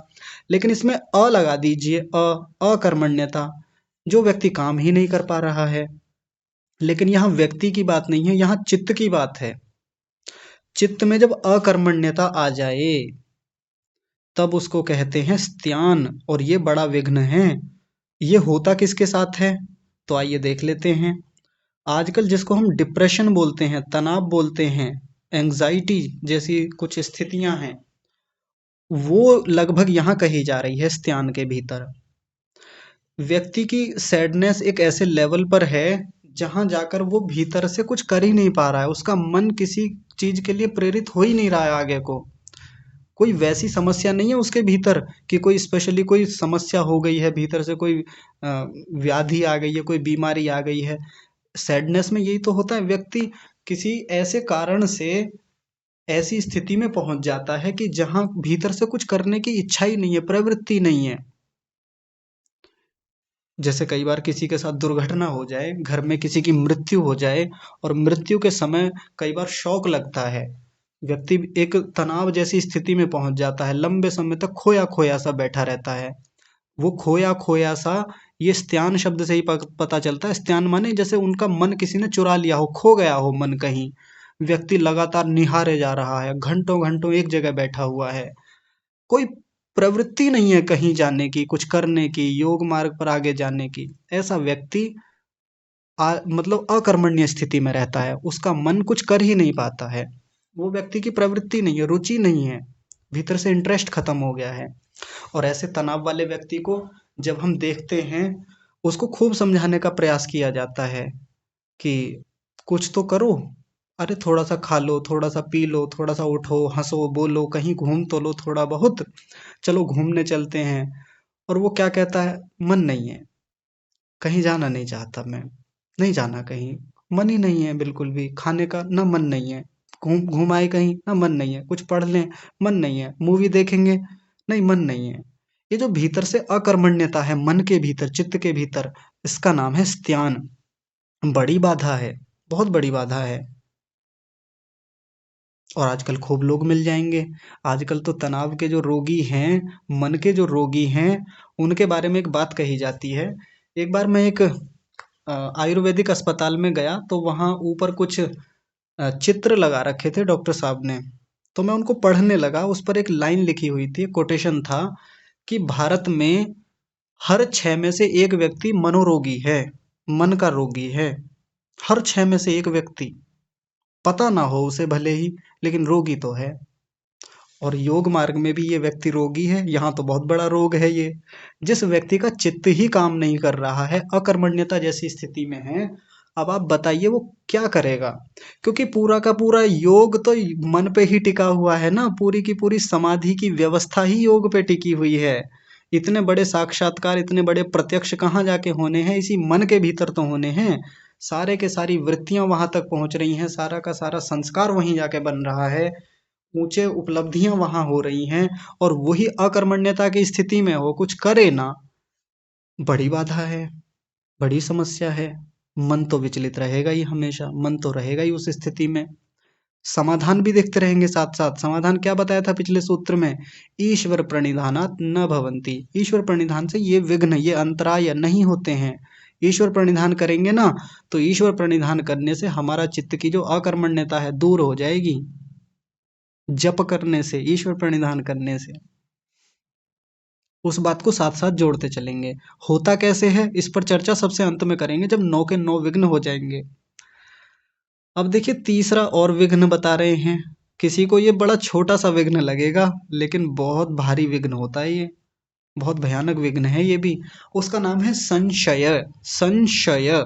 लेकिन इसमें अ लगा दीजिए, अकर्मण्यता, जो व्यक्ति काम ही नहीं कर पा रहा है। लेकिन यहाँ व्यक्ति की बात नहीं है, यहाँ चित्त की बात है। चित्त में जब अकर्मण्यता आ जाए, तब उसको कहते हैं स्त्यान, और ये बड़ा विघ्न है। ये होता किसके साथ है? तो आइए देख लेते हैं। आजकल जिसको हम डिप्रेशन बोलते हैं, तनाव बोलते हैं, एंजाइटी जैसी कुछ स्थितियां हैं, वो लगभग यहाँ कही जा रही है स्त्यान के भीतर। व्यक्ति की सैडनेस एक ऐसे लेवल पर है जहां जाकर वो भीतर से कुछ कर ही नहीं पा रहा है, उसका मन किसी चीज के लिए प्रेरित हो ही नहीं रहा है आगे को। कोई वैसी समस्या नहीं है उसके भीतर कि कोई स्पेशली कोई समस्या हो गई है भीतर से, कोई व्याधि आ गई है, कोई बीमारी आ गई है। सैडनेस में यही तो होता है, व्यक्ति किसी ऐसे कारण से ऐसी स्थिति में पहुंच जाता है कि जहां भीतर से कुछ करने की इच्छा ही नहीं है, प्रवृत्ति नहीं है। जैसे कई बार किसी के साथ दुर्घटना हो जाए, घर में किसी की मृत्यु हो जाए, और मृत्यु के समय कई बार शौक लगता है, व्यक्ति एक तनाव जैसी स्थिति में पहुंच जाता है, लंबे समय तक खोया खोया सा बैठा रहता है। वो खोया खोया सा, ये स्त्यान शब्द से ही पता चलता है। स्त्यान माने जैसे उनका मन किसी ने चुरा लिया हो, खो गया हो मन कहीं। व्यक्ति लगातार निहारे जा रहा है, घंटों घंटों एक जगह बैठा हुआ है, कोई प्रवृत्ति नहीं है कहीं जाने की, कुछ करने की, योग मार्ग पर आगे जाने की। ऐसा व्यक्ति मतलब अकर्मण्य स्थिति में रहता है, उसका मन कुछ कर ही नहीं पाता है। वो व्यक्ति की प्रवृत्ति नहीं है, रुचि नहीं है, भीतर से इंटरेस्ट खत्म हो गया है। और ऐसे तनाव वाले व्यक्ति को जब हम देखते हैं, उसको खूब समझाने का प्रयास किया जाता है कि कुछ तो करो, अरे थोड़ा सा खा लो, थोड़ा सा पी लो, थोड़ा सा उठो, हंसो, बोलो, कहीं घूम तो लो थोड़ा बहुत, चलो घूमने चलते हैं। और वो क्या कहता है? मन नहीं है, कहीं जाना नहीं चाहता मैं, नहीं जाना कहीं, मन ही नहीं है बिल्कुल भी, खाने का ना मन नहीं है, घुमाए कहीं ना मन नहीं है, कुछ पढ़ लें मन नहीं है, मूवी देखेंगे नहीं, मन नहीं है। ये जो भीतर से अकर्मण्यता है मन के भीतर, चित्त के भीतर, इसका नाम है स्त्यान। बड़ी बाधा है, बहुत बड़ी बाधा है। और आजकल खूब लोग मिल जाएंगे। आजकल तो तनाव के जो रोगी हैं, मन के जो रोगी हैं, उनके बारे में एक बात कही जाती है। एक बार मैं एक आयुर्वेदिक अस्पताल में गया तो वहाँ ऊपर कुछ चित्र लगा रखे थे डॉक्टर साहब ने। तो मैं उनको पढ़ने लगा, उस पर एक लाइन लिखी हुई थी, कोटेशन था कि भारत में हर 6 में से एक व्यक्ति मनोरोगी है, मन का रोगी है। हर 6 में से एक व्यक्ति, पता ना हो उसे भले ही, लेकिन रोगी तो है। और योग मार्ग में भी ये व्यक्ति रोगी है। यहाँ तो बहुत बड़ा रोग है ये। जिस व्यक्ति का चित्त ही काम नहीं कर रहा है, अकर्मण्यता जैसी स्थिति में है, अब आप बताइए वो क्या करेगा। क्योंकि पूरा का पूरा योग तो मन पे ही टिका हुआ है ना, पूरी की पूरी समाधि की व्यवस्था ही योग पे टिकी हुई है। इतने बड़े साक्षात्कार, इतने बड़े प्रत्यक्ष कहाँ जाके होने हैं, इसी मन के भीतर तो होने हैं। सारे के सारी वृत्तियां वहां तक पहुंच रही हैं, सारा का सारा संस्कार वहीं जाके बन रहा है, ऊंचे उपलब्धियां वहां हो रही हैं। और वही अकर्मण्यता की स्थिति में हो, कुछ करे ना, बड़ी बाधा है, बड़ी समस्या है। मन तो विचलित रहेगा ही, हमेशा मन तो रहेगा ही उस स्थिति में। समाधान भी देखते रहेंगे साथ साथ। समाधान क्या बताया था पिछले सूत्र में? ईश्वर प्रणिधानात न भवंती। ईश्वर प्रणिधान से ये विघ्न, ये अंतराय नहीं होते हैं। ईश्वर प्रणिधान करेंगे ना, तो ईश्वर प्रणिधान करने से हमारा चित्त की जो अकर्मण्यता है दूर हो जाएगी। जप करने से, ईश्वर प्रणिधान करने से। उस बात को साथ साथ जोड़ते चलेंगे। होता कैसे है, इस पर चर्चा सबसे अंत में करेंगे, जब 9 के 9 विघ्न हो जाएंगे। अब देखिए तीसरा और विघ्न बता रहे हैं। किसी को ये बड़ा छोटा सा विघ्न लगेगा, लेकिन बहुत भारी विघ्न होता है ये, बहुत भयानक विघ्न है ये भी। उसका नाम है संशय। संशय।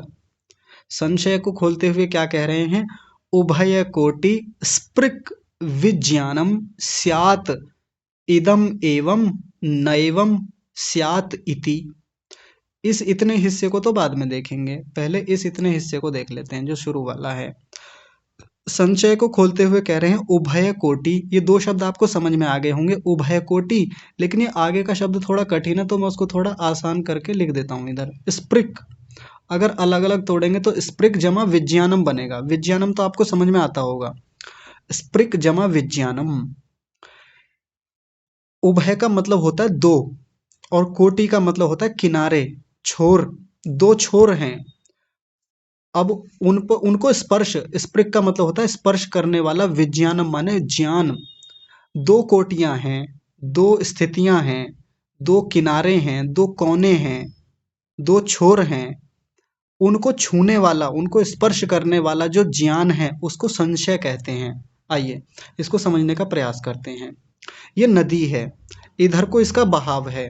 संशय को खोलते हुए क्या कह रहे हैं? उभय कोटि स्पृक विज्ञानम स्यात् इदम एवं नैवं स्यात् इति। इस इतने हिस्से को तो बाद में देखेंगे, पहले इस इतने हिस्से को देख लेते हैं जो शुरू वाला है। संचय को खोलते हुए कह रहे हैं उभय कोटि। ये दो शब्द आपको समझ में आ गए होंगे, उभय कोटि। लेकिन ये आगे का शब्द थोड़ा कठिन है, तो मैं उसको थोड़ा आसान करके लिख देता हूँ इधर। स्प्रिक, अगर अलग अलग तोड़ेंगे तो स्प्रिक जमा विज्ञानम बनेगा। विज्ञानम तो आपको समझ में आता होगा। स्प्रिक जमा विज्ञानम। उभय का मतलब होता है दो, और कोटि का मतलब होता है किनारे, छोर। दो छोर हैं। अब उनको स्पर्श, स्पृक का मतलब होता है स्पर्श करने वाला, विज्ञानम माने ज्ञान। दो कोटियां हैं, दो स्थितियां हैं, दो किनारे हैं, दो कोने हैं, दो छोर हैं। उनको छूने वाला, उनको स्पर्श करने वाला जो ज्ञान है, उसको संशय कहते हैं। आइए इसको समझने का प्रयास करते हैं। ये नदी है, इधर को इसका बहाव है।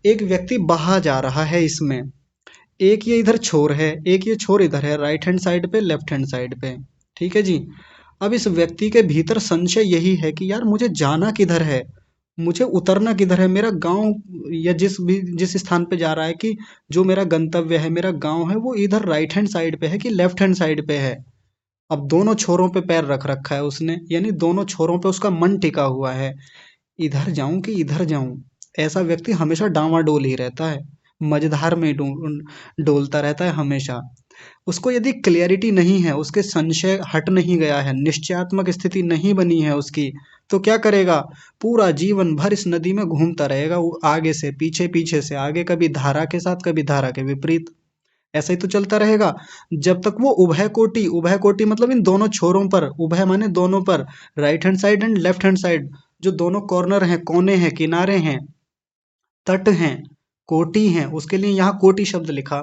एक व्यक्ति बहा जा रहा है इसमें। एक ये इधर छोर है, एक ये छोर इधर है, राइट हैंड साइड पे, लेफ्ट हैंड साइड पे। ठीक है जी। अब इस व्यक्ति के भीतर संशय यही है कि यार मुझे जाना किधर है, मुझे उतरना किधर है। मेरा गांव, या जिस स्थान पे जा रहा है, कि जो मेरा गंतव्य है, मेरा गांव है, वो इधर राइट हैंड साइड पे है कि लेफ्ट हैंड साइड पे है। अब दोनों छोरों पे पैर रख रखा है उसने, यानी दोनों छोरों पे उसका मन टिका हुआ है। इधर जाऊं कि इधर जाऊं, ऐसा व्यक्ति हमेशा डांवाडोल ही रहता है, मझधार में डोलता रहता है हमेशा। उसको यदि क्लियरिटी नहीं है, उसके संशय हट नहीं गया है, निश्चयात्मक स्थिति नहीं बनी है उसकी, तो क्या करेगा? पूरा जीवन भर इस नदी में घूमता रहेगा, वो आगे से पीछे, पीछे से आगे, कभी धारा के साथ, कभी धारा के विपरीत। ऐसा ही तो चलता रहेगा जब तक वो उभय कोटि, उभय कोटि मतलब इन दोनों छोरों पर, उभय माने दोनों पर, right hand side and left hand side, जो दोनों कॉर्नर हैं, कोने हैं, किनारे हैं, तट हैं, कोटि हैं, उसके लिए यहाँ कोटि शब्द लिखा।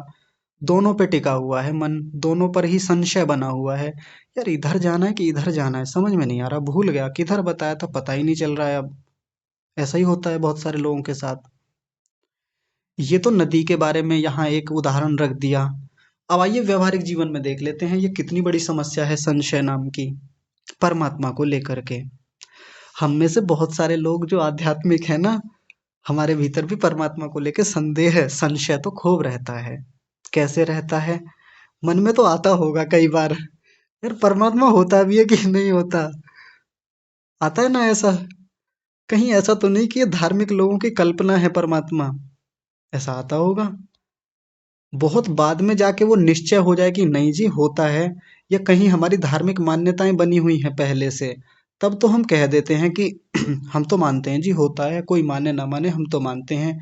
दोनों पे टिका हुआ है मन, दोनों पर ही संशय बना हुआ है। यार इधर जाना है कि इधर जाना है, समझ में नहीं आ रहा, भूल गया किधर बताया था, पता ही नहीं चल रहा है अब। ऐसा ही होता है बहुत सारे लोगों के साथ। ये तो नदी के बारे में यहाँ एक उदाहरण रख दिया। अब आइए व्यवहारिक जीवन में देख लेते हैं ये कितनी बड़ी समस्या है संशय नाम की, परमात्मा को लेकर के। हम में से बहुत सारे लोग जो आध्यात्मिक है ना, हमारे भीतर भी परमात्मा को लेकर संदेह है, संशय तो खूब रहता है। कैसे रहता है? मन में तो आता होगा कई बार, यार परमात्मा होता भी है कि नहीं होता। आता है ना ऐसा? कहीं ऐसा तो नहीं कि ये धार्मिक लोगों की कल्पना है परमात्मा? ऐसा आता होगा। बहुत बाद में जाके वो निश्चय हो जाए कि नहीं जी होता है, या कहीं हमारी धार्मिक मान्यताएं बनी हुई हैं पहले से, तब तो हम कह देते हैं कि हम तो मानते हैं जी होता है, कोई माने ना माने हम तो मानते हैं।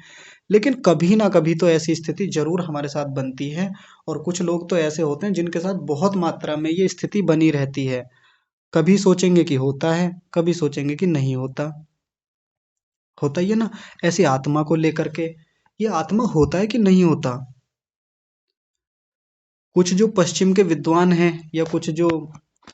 लेकिन कभी ना कभी तो ऐसी स्थिति जरूर हमारे साथ बनती है, और कुछ लोग तो ऐसे होते हैं जिनके साथ बहुत मात्रा में ये स्थिति बनी रहती है। कभी सोचेंगे कि होता है, कभी सोचेंगे कि नहीं होता। होता ही है ना। ऐसी आत्मा को लेकर के, ये आत्मा होता है कि नहीं होता। कुछ जो पश्चिम के विद्वान हैं या कुछ जो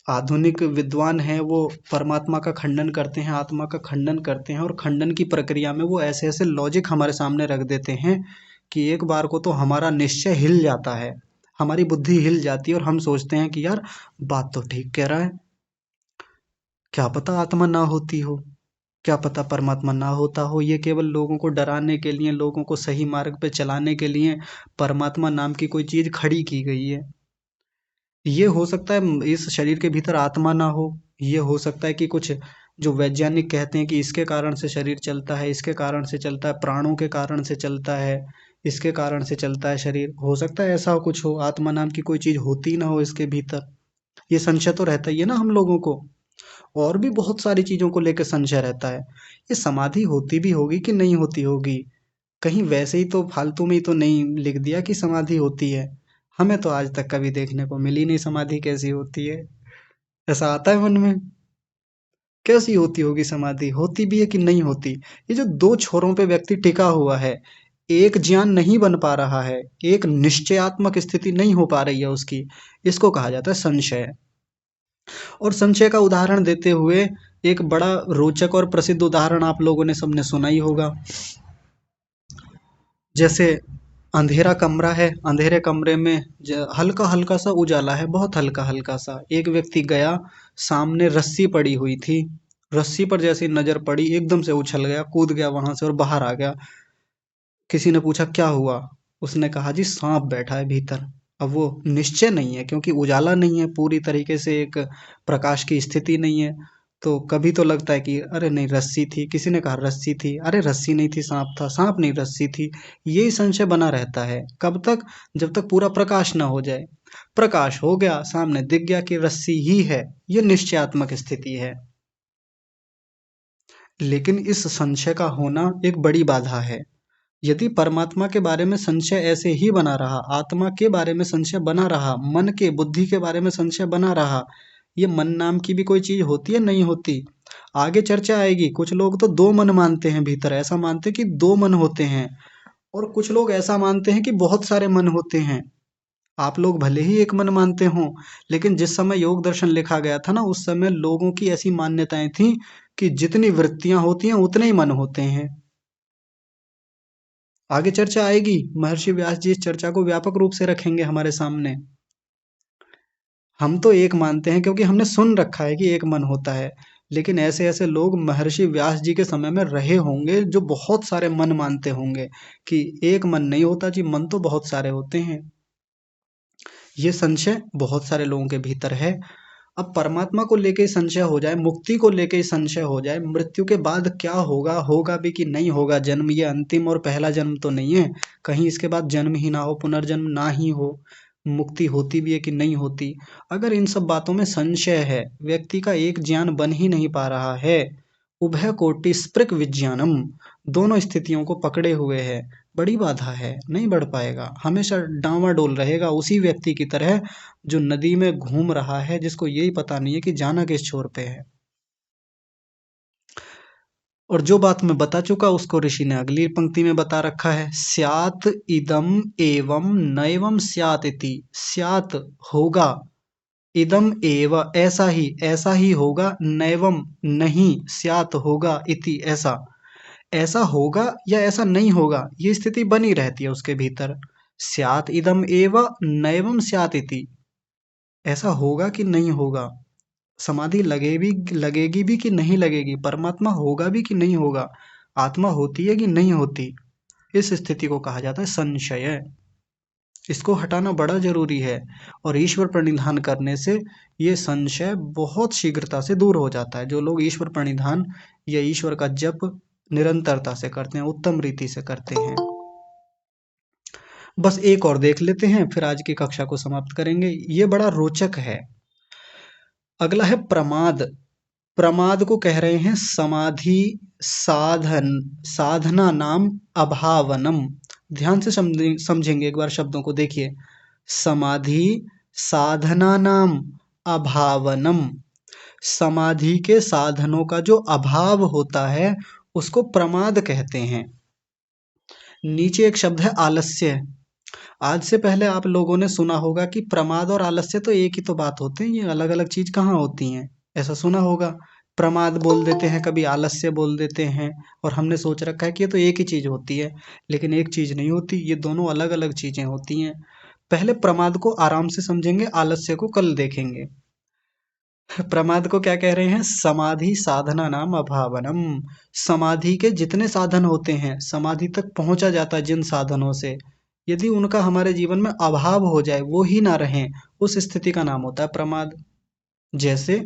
आधुनिक विद्वान हैं, वो परमात्मा का खंडन करते हैं, आत्मा का खंडन करते हैं, और खंडन की प्रक्रिया में वो ऐसे ऐसे लॉजिक हमारे सामने रख देते हैं कि एक बार को तो हमारा निश्चय हिल जाता है, हमारी बुद्धि हिल जाती है, और हम सोचते हैं कि यार बात तो ठीक कह रहा है, क्या पता आत्मा ना होती हो, क्या पता परमात्मा ना होता हो, ये केवल लोगों को डराने के लिए, लोगों को सही मार्ग पे चलाने के लिए परमात्मा नाम की कोई चीज खड़ी की गई है। ये हो सकता है इस शरीर के भीतर आत्मा ना हो, ये हो सकता है कि कुछ जो वैज्ञानिक कहते हैं कि इसके कारण से शरीर चलता है, इसके कारण से चलता है, प्राणों के कारण से चलता है, इसके कारण से चलता है शरीर, हो सकता है ऐसा कुछ हो, आत्मा नाम की कोई चीज होती ना हो इसके भीतर। ये संशय तो रहता ही है ना हम लोगों को। और भी बहुत सारी चीजों को लेकर संशय रहता है। ये समाधि होती भी होगी कि नहीं होती होगी, कहीं वैसे ही तो फालतू में ही तो नहीं लिख दिया कि समाधि होती है। हमें तो आज तक कभी देखने को मिली नहीं समाधि कैसी होती है। ऐसा आता है मन में, कैसी होती होगी समाधि, होती भी है कि नहीं होती। ये जो दो छोरों पे व्यक्ति टिका हुआ है, एक ज्ञान नहीं बन पा रहा है, एक निश्चयात्मक स्थिति नहीं हो पा रही है उसकी, इसको कहा जाता है संशय। और संशय का उदाहरण देते हुए एक बड़ा रोचक और प्रसिद्ध उदाहरण आप लोगों ने सबने सुना ही होगा। जैसे अंधेरा कमरा है, अंधेरे कमरे में हल्का हल्का सा उजाला है, बहुत हल्का हल्का सा। एक व्यक्ति गया, सामने रस्सी पड़ी हुई थी, रस्सी पर जैसे ही नजर पड़ी एकदम से उछल गया, कूद गया वहां से और बाहर आ गया। किसी ने पूछा क्या हुआ, उसने कहा जी सांप बैठा है भीतर। अब वो निश्चय नहीं है क्योंकि उजाला नहीं है, पूरी तरीके से एक प्रकाश की स्थिति नहीं है। तो कभी तो लगता है कि अरे नहीं रस्सी थी, किसी ने कहा रस्सी थी, अरे रस्सी नहीं थी सांप था, सांप नहीं रस्सी थी। यही संशय बना रहता है कब तक, जब तक पूरा प्रकाश ना हो जाए। प्रकाश हो गया, सामने दिख गया कि रस्सी ही है, ये निश्चयात्मक स्थिति है। लेकिन इस संशय का होना एक बड़ी बाधा है। यदि परमात्मा के बारे में संशय ऐसे ही बना रहा, आत्मा के बारे में संशय बना रहा, मन के बुद्धि के बारे में संशय बना रहा, ये मन नाम की भी कोई चीज होती है नहीं होती। आगे चर्चा आएगी, कुछ लोग तो दो मन मानते हैं भीतर, ऐसा मानते हैं कि दो मन होते हैं, और कुछ लोग ऐसा मानते हैं कि बहुत सारे मन होते हैं। आप लोग भले ही एक मन मानते हो, लेकिन जिस समय योग दर्शन लिखा गया था ना, उस समय लोगों की ऐसी मान्यताएं थी कि जितनी वृत्तियां होती हैं उतने ही मन होते हैं। आगे चर्चा आएगी, महर्षि व्यास जी इस चर्चा को व्यापक रूप से रखेंगे हमारे सामने। हम तो एक मानते हैं क्योंकि हमने सुन रखा है कि एक मन होता है, लेकिन ऐसे ऐसे लोग महर्षि व्यास जी के समय में रहे होंगे जो बहुत सारे मन मानते होंगे कि एक मन नहीं होता जी, मन तो बहुत सारे होते हैं। ये संशय बहुत सारे लोगों के भीतर है। अब परमात्मा को लेके ही संशय हो जाए, मुक्ति को लेके ही संशय हो जाए, मृत्यु के बाद क्या होगा, होगा भी कि नहीं होगा, जन्म ये अंतिम और पहला जन्म तो नहीं है, कहीं इसके बाद जन्म ही ना हो, पुनर्जन्म ना ही हो, मुक्ति होती भी है कि नहीं होती, अगर इन सब बातों में संशय है, व्यक्ति का एक ज्ञान बन ही नहीं पा रहा है, उभय कोटि स्पृक विज्ञानम, दोनों स्थितियों को पकड़े हुए है, बड़ी बाधा है, नहीं बढ़ पाएगा, हमेशा डांवाडोल रहेगा उसी व्यक्ति की तरह जो नदी में घूम रहा है, जिसको यही पता नहीं है कि जाना किस छोर पे है। और जो बात मैं बता चुका उसको ऋषि ने अगली पंक्ति में बता रखा है, स्यात इदम एवं नैवं स्यात इति, स्यात होगा, इदम एव ऐसा ही होगा, नैवम नहीं, स्यात होगा, इति ऐसा, ऐसा होगा या ऐसा नहीं होगा, ये स्थिति बनी रहती है उसके भीतर। स्यात इदम एव नैवम स्यात इति, ऐसा होगा कि नहीं होगा, समाधि लगेगी भी कि नहीं लगेगी, परमात्मा होगा भी कि नहीं होगा, आत्मा होती है कि नहीं होती, इस स्थिति को कहा जाता है संशय। इसको हटाना बड़ा जरूरी है, और ईश्वर प्रणिधान करने से ये संशय बहुत शीघ्रता से दूर हो जाता है। जो लोग ईश्वर प्रणिधान या ईश्वर का जप निरंतरता से करते हैं, उत्तम रीति से करते हैं। बस एक और देख लेते हैं, फिर आज की कक्षा को समाप्त करेंगे। ये बड़ा रोचक है। अगला है प्रमाद। प्रमाद को कह रहे हैं समाधि साधन साधना नाम अभावनम। ध्यान से समझेंगे एक बार शब्दों को, देखिए। समाधि साधना नाम अभावनम। समाधि के साधनों का जो अभाव होता है उसको प्रमाद कहते हैं। नीचे एक शब्द है आलस्य। आज से पहले आप लोगों ने सुना होगा कि प्रमाद और आलस्य तो एक ही तो बात होते हैं, ये अलग अलग चीज कहाँ होती हैं, ऐसा सुना होगा। प्रमाद बोल देते हैं, कभी आलस्य बोल देते हैं, और हमने सोच रखा है कि ये तो एक ही चीज होती है, लेकिन एक चीज नहीं होती, ये दोनों अलग अलग चीजें होती हैं। पहले प्रमाद को आराम से समझेंगे, आलस्य को कल देखेंगे। प्रमाद को क्या कह रहे हैं? समाधि साधना नाम अभावनम। समाधि के जितने साधन होते हैं, समाधि तक पहुंचा जाता है जिन साधनों से, यदि उनका हमारे जीवन में अभाव हो जाए, वो ही ना रहे, उस स्थिति का नाम होता है प्रमाद। जैसे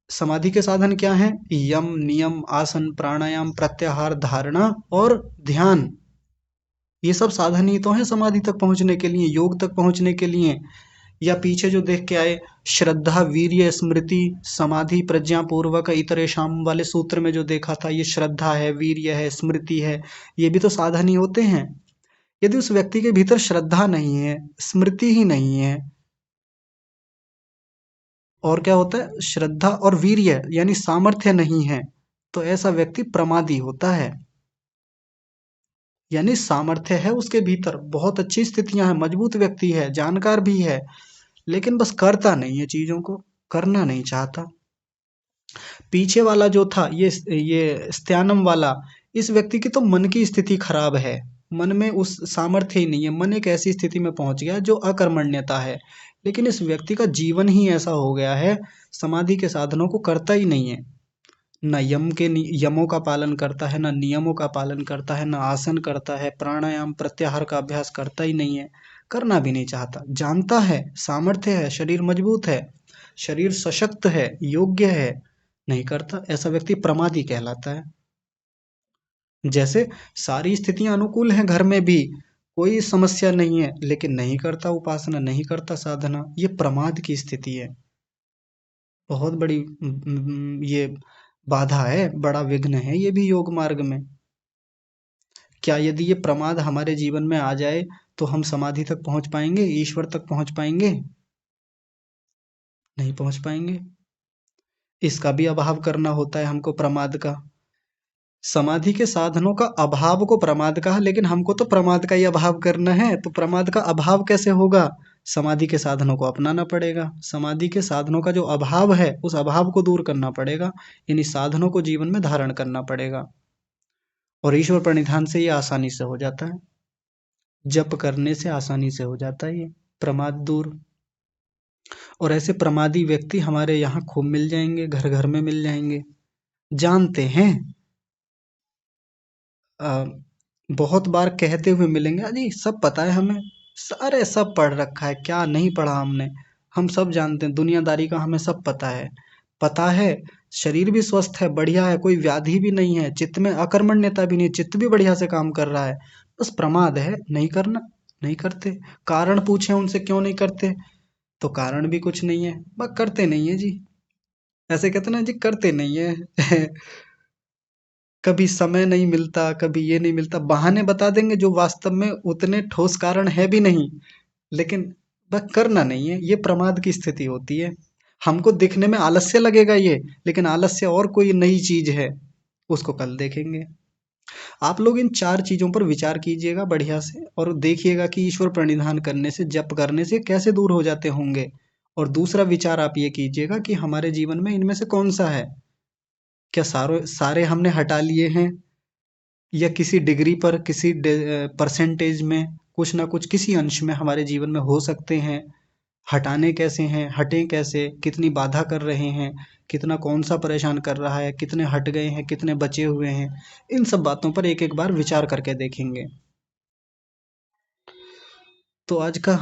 समाधि के साधन क्या हैं? यम, नियम, आसन, प्राणायाम, प्रत्याहार, धारणा और ध्यान। ये सब साधन ही तो हैं समाधि तक पहुंचने के लिए, योग तक पहुंचने के लिए। या पीछे जो देख के आए, श्रद्धा, वीर्य, स्मृति, समाधि, प्रज्ञा पूर्वक इतरेषाम वाले सूत्र में जो देखा था, ये श्रद्धा है, वीर्य है, स्मृति है, ये भी तो साधन ही होते हैं। यदि उस व्यक्ति के भीतर श्रद्धा नहीं है, स्मृति ही नहीं है, और क्या होता है, श्रद्धा और वीर्य यानी सामर्थ्य नहीं है, तो ऐसा व्यक्ति प्रमादी होता है। यानी सामर्थ्य है उसके भीतर, बहुत अच्छी स्थितियां हैं, मजबूत व्यक्ति है, जानकार भी है, लेकिन बस करता नहीं है, चीजों को करना नहीं चाहता। पीछे वाला जो था, ये स्त्यानम वाला, इस व्यक्ति की तो मन की स्थिति खराब है, मन में उस सामर्थ्य ही नहीं है, मन एक ऐसी स्थिति में पहुंच गया जो अकर्मण्यता है। लेकिन इस व्यक्ति का जीवन ही ऐसा हो गया है, समाधि के साधनों को करता ही नहीं है, न यमों का पालन करता है, न नियमों का पालन करता है, न आसन करता है, प्राणायाम प्रत्याहार का अभ्यास करता ही नहीं है, करना भी नहीं चाहता। जानता है, सामर्थ्य है, शरीर मजबूत है, शरीर सशक्त है, योग्य है, नहीं करता, ऐसा व्यक्ति प्रमादी कहलाता है। जैसे सारी स्थितियां अनुकूल हैं, घर में भी कोई समस्या नहीं है, लेकिन नहीं करता उपासना, नहीं करता साधना, ये प्रमाद की स्थिति है। बहुत बड़ी ये बाधा है, बड़ा विघ्न है ये भी योग मार्ग में। क्या यदि ये प्रमाद हमारे जीवन में आ जाए तो हम समाधि तक पहुंच पाएंगे, ईश्वर तक पहुंच पाएंगे? नहीं पहुंच पाएंगे। इसका भी अभाव करना होता है हमको, प्रमाद का। समाधि के साधनों का अभाव को प्रमाद कहा, लेकिन हमको तो प्रमाद का ही अभाव करना है, तो प्रमाद का अभाव कैसे होगा? समाधि के साधनों को अपनाना पड़ेगा। समाधि के साधनों का जो अभाव है, उस अभाव को दूर करना पड़ेगा, यानी साधनों को जीवन में धारण करना पड़ेगा। और ईश्वर प्रणिधान से ये आसानी से हो जाता है, जप करने से आसानी से हो जाता है ये प्रमाद दूर। और ऐसे प्रमादी व्यक्ति हमारे यहाँ खूब मिल जाएंगे, घर घर में मिल जाएंगे। जानते हैं, अ, बहुत बार कहते हुए मिलेंगे, अजी सब पता है हमें, अरे सब पढ़ रखा है, क्या नहीं पढ़ा हमने, हम सब जानते हैं, दुनियादारी का हमें सब पता है। पता है, शरीर भी स्वस्थ है, बढ़िया है, कोई व्याधि भी नहीं है, चित्त में अकर्मण्यता भी नहीं, चित्त भी बढ़िया से काम कर रहा है, बस प्रमाद है, नहीं करना, नहीं करते। कारण पूछे उनसे क्यों नहीं करते, तो कारण भी कुछ नहीं है, बस करते नहीं है जी। ऐसे कहते ना जी, करते नहीं है कभी समय नहीं मिलता, कभी ये नहीं मिलता, बहाने बता देंगे जो वास्तव में उतने ठोस कारण है भी नहीं, लेकिन बस करना नहीं है, ये प्रमाद की स्थिति होती है। हमको दिखने में आलस्य लगेगा ये, लेकिन आलस्य और कोई नई चीज है, उसको कल देखेंगे। आप लोग इन 4 चीजों पर विचार कीजिएगा बढ़िया से, और देखिएगा कि ईश्वर प्रणिधान करने से, जप करने से कैसे दूर हो जाते होंगे। और दूसरा विचार आप ये कीजिएगा कि हमारे जीवन में इनमें से कौन सा है, क्या सारे सारे हमने हटा लिए हैं, या किसी डिग्री पर, किसी परसेंटेज में, कुछ ना कुछ किसी अंश में हमारे जीवन में हो सकते हैं। हटाने कैसे हैं, हटें कैसे, कितनी बाधा कर रहे हैं, कितना कौन सा परेशान कर रहा है, कितने हट गए हैं, कितने बचे हुए हैं, इन सब बातों पर एक एक बार विचार करके देखेंगे। तो आज का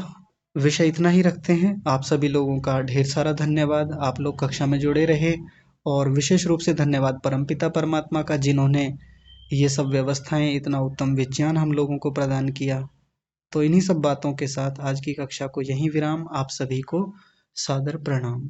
विषय इतना ही रखते हैं। आप सभी लोगों का ढेर सारा धन्यवाद, आप लोग कक्षा में जुड़े रहे, और विशेष रूप से धन्यवाद परमपिता परमात्मा का, जिन्होंने ये सब व्यवस्थाएं, इतना उत्तम विज्ञान हम लोगों को प्रदान किया। तो इन्हीं सब बातों के साथ आज की कक्षा को यहीं विराम। आप सभी को सादर प्रणाम।